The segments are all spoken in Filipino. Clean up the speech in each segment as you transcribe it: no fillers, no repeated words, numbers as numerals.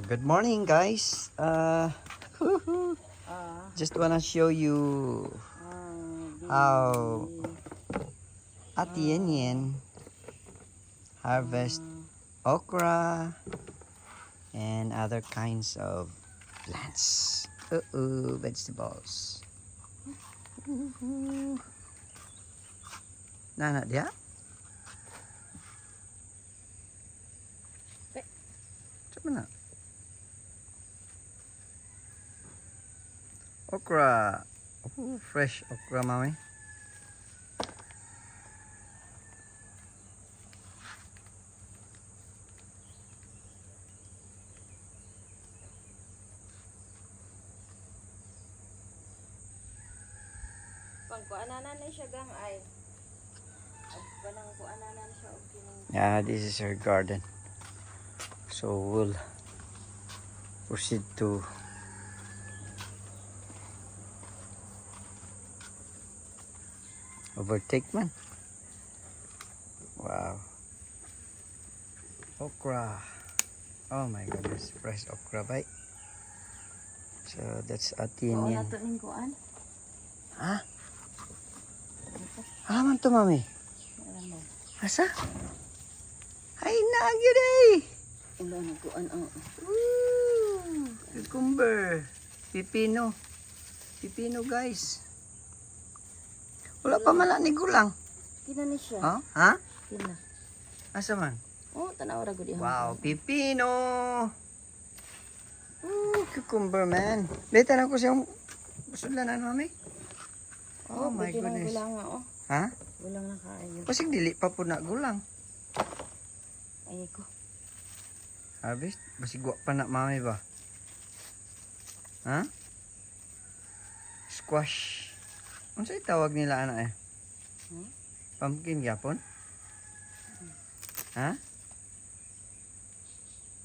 Good morning, guys. Just wanna show you how Ate Yen Yen harvest okra and other kinds of plants. Vegetables. Nana dia? Mana? Okra. Fresh okra, mami. Pangkuananan na siya gang ay. Panang kuananan siya og kining. Yeah, this is her garden. So we'll proceed to overtake man. Wow. Okra. Oh my goodness, fresh okra bite. So that's Ate Yen Yen. Nato ning kuan. Ha? Halaman to, mami. Alam mo. Asa? Ay, nagyo day. Imo na kuan ang. Cucumber. Pipino. Pipino, guys. Wala pa mala ni gulang. Kina ni siya. Oh, ha? Kina. Asa man? Oh, tanaw ra gud ihang. Wow, pipino. Cucumber, man. Beta na ko siyang sulanan, mami. Oh, my goodness. Gulang nga oh. Ha? Gulang na kaayo. Pasig dili pa po na gulang. Ay ko. Harvest? Basig wa pa na, mami ba? Ha? Squash. Ano sa'yo tawag nila, anak eh? Pumpkin yapon? Ha?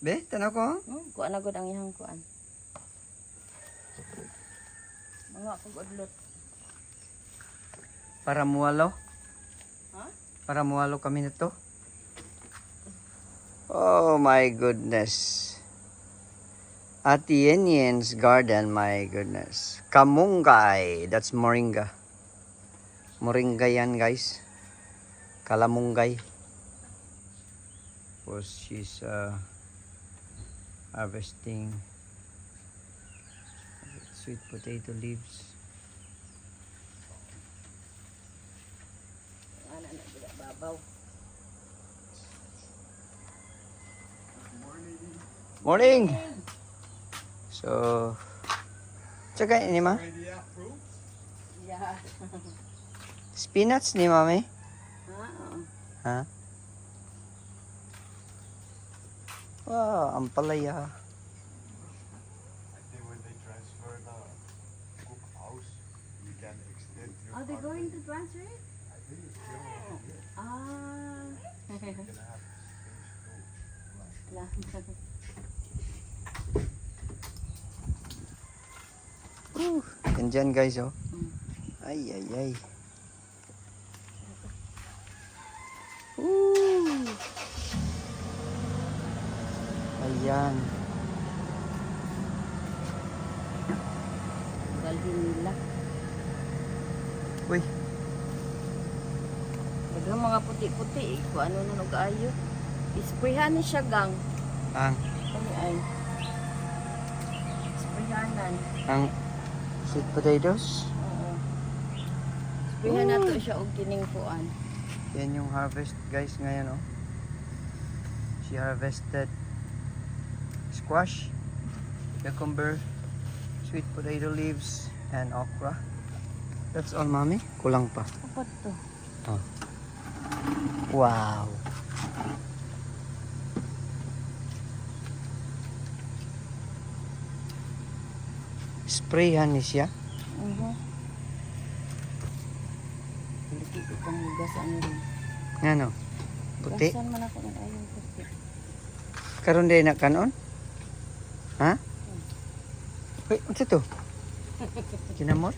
Be, tanaw ko? Kuan na gud ang ihang kuan. Mga pag-udlot. Para muwalo? Ha? Para muwalo kami nito? Oh my goodness. Ate Yen Yen's garden, my goodness. Kamunggay. That's moringa. Moringa yan, guys. Kalamunggay. Tapos she's harvesting sweet potato leaves. Ana na gud babaw. Morning! So, tsaka ini ma? Yeah. Spinach ni mami? Ha? Ha? Wow, ang palaya. I think when they transfer the cookhouse, you can extend your Are they going to transfer it? I think it's still over here. Ah. You're gonna have space to Yan dyan guys, oh. Ay, ay, ay. Ayan. Galhin nila. Uy, Daghang mga puti-puti eh. Kung ano na nag-ayo. Isprayhan ni siya gang. ang Ay. Sprayhanan. sweet potatoes. Oo. Sprayhan na to siya og kining kuan. Yan yung harvest guys ngayon, oh. She harvested squash, cucumber, sweet potato leaves, and okra. That's all, mami. Kulang pa. Upat to. Oh. Wow. Sprayhan ni siya. Hindi ko pang hugasan rin. Ngano? Puti. Gasan man ako ng ayong puti. Karon day na kanon? Ha? Uy, unsa to? Kinamot?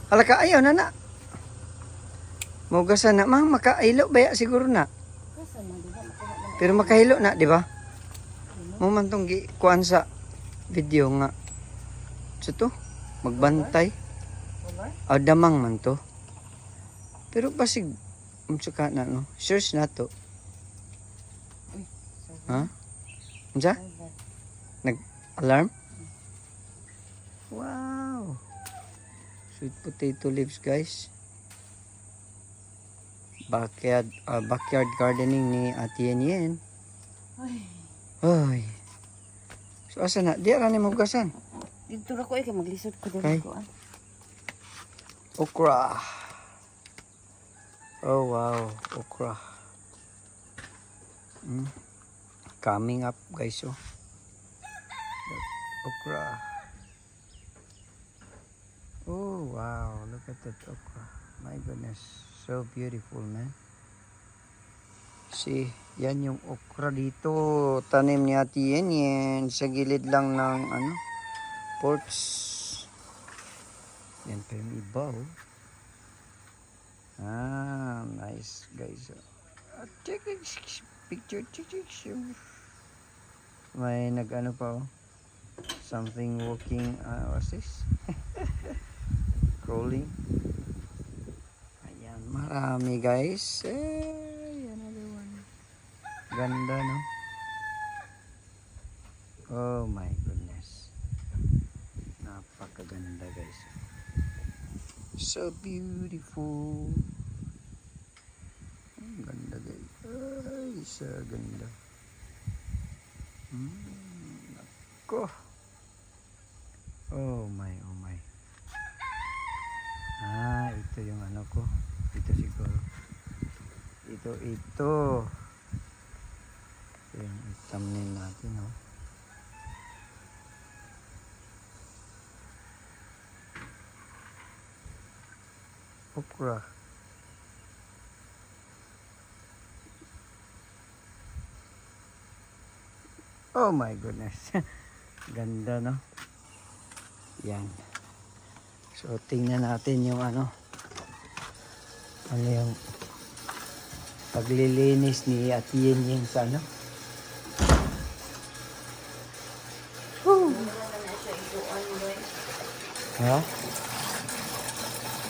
Hala ka, ayaw na na. Maugasan na. Mang, makahilo ba ya? Siguro na. Kasa na, di ba? Makuha na. Pero makahilo na, di ba? Mo man tong kuan sa video nga. So to, magbantay. Over? Damang man to. Pero basig, umsuka na no. Search na to. Ha? Unsa? Over. Nag-alarm? Wow. Sweet potato leaves, guys. Backyard gardening ni Ate Yen. Ay. Ay. So asa na? Di ra ni mahugasan. Dito na ko kay maglisod ko Kay? dito ko. Okra. Oh wow, okra. Coming up, guys. Oh. Okra. Oh wow, look at that okra. My goodness, so beautiful, man. See, yan yung okra dito. Tanim ni Ate Yen sa gilid lang ng porch. Yan pa yung iba, oh. Nice, guys. Check picture. May nag-ano pa, oh. Something walking, what's this? Crawling. Ayan, marami, guys. Another one. Ganda, no? Oh my goodness. Napakaganda, guys. So beautiful. Ang ganda, guys. Ay, sa ganda. Nako. Oh my. Ito yung ano ko. Ito siguro. Ito. Ito yung thumbnail natin, oh. Okra. Oh my goodness. Ganda, no? Yan. So, tingnan natin yung ano yung paglilinis ni Ate Yen sa ano. Ha?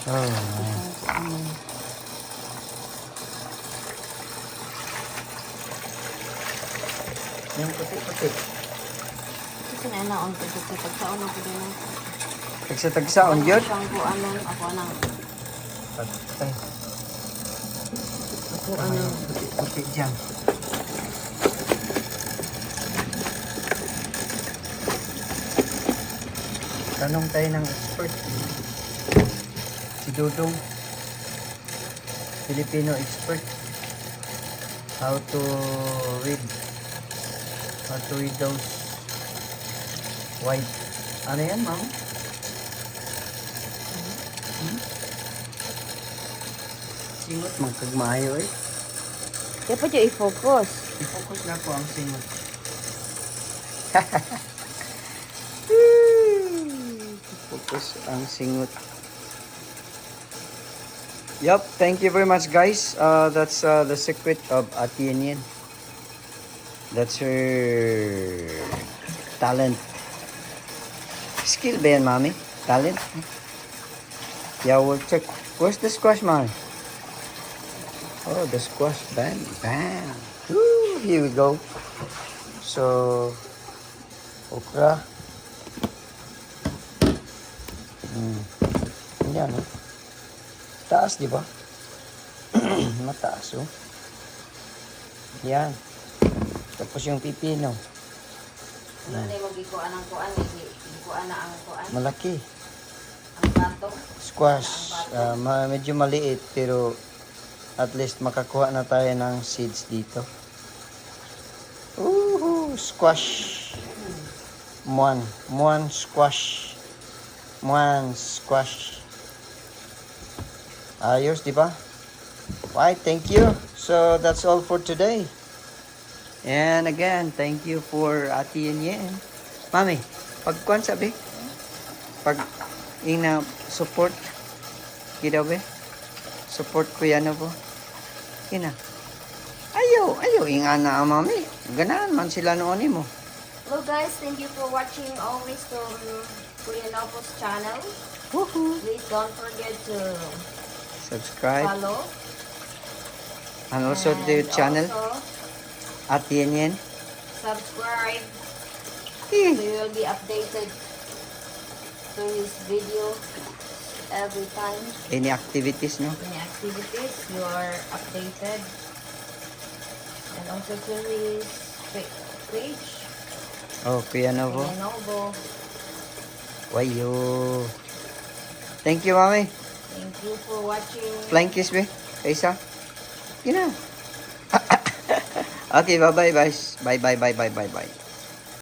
Oh, yung puti-puti. Kasi na naon ko dito pagsaon ako din. Tagsa-tagsaon yun? Siyang kuanon ako nang Patay. ako ano. Puti dyan. Tanong tayo ng expert. Si Dudong. Filipino expert. How to read those white. Ano yan, ma'am? Singot magkagmayo eh. Kaya pa dyan i-focus. I-focus na po ang singot. Focus ang singot. Yup, thank you very much, guys. That's the secret of Ate Yen. That's her talent. Skill ba yan, mami? Talent? Yeah, we'll check. Where's the squash, mami? Oh, the squash. Bam, bam. Woo, here we go. So, okra. Yan, oh. Taas, di ba? Mataas, oh. Yan. Tapos yung pipino. Ano na yung magikuan ang kuan, ikuan na ang kuan, Malaki. ang bato. Squash. Medyo maliit, pero at least makakuha na tayo ng seeds dito. Squash. Muan squash. Muan squash. Ayos, di ba? Why, thank you. So, that's all for today. And again, thank you for Ate Yen. Mami, pagkuan sabi? Pag ina support kita be? Support ko yan po. Kina. Ayaw, ingana ang mami. Ganahan man sila noon mo. Hello guys, thank you for watching always to Kuya Novo's channel. Woohoo! Please don't forget to Subscribe. follow. And also and the channel, also Ate Yan. subscribe so Eh, you will be updated to his video every time. any activities, no? Any activities, you are updated. And also to his page, Oh, Kuya Novo. Kuya Novo. Wayo. Thank you, mami. Thank you for watching. Flying kiss, be. Kaisa. Kina. Okay, bye-bye, guys. Bye.